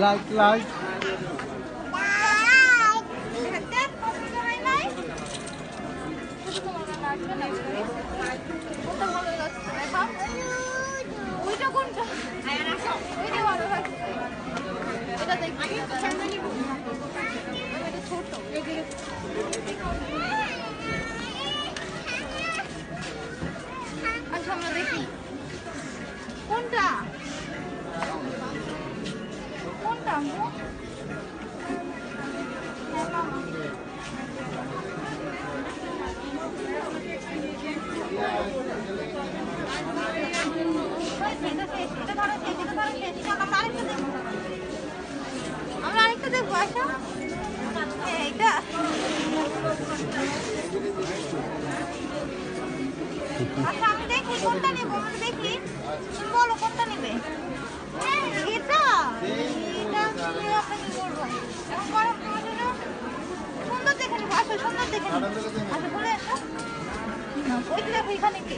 light light আচ্ছা আমরা দেখি কোনটা কোনটা আমরা আরেকটা দেখবো আচ্ছা এইটা আচ্ছা আমি দেখি কোনটা নেবো আমি দেখি তুমি বলো কোনটা নেবে এটা এটা নিয়ে আপনাকে বলবো এখন গরম তোমার জন্য সুন্দর দেখে নিবো আসো সুন্দর দেখে নিবো আচ্ছা বলে আসো ওই দেখো এখানে কি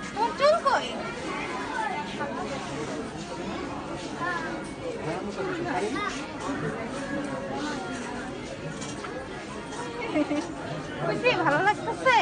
তোমার চুল কই খুশি ভালো লাগতেছে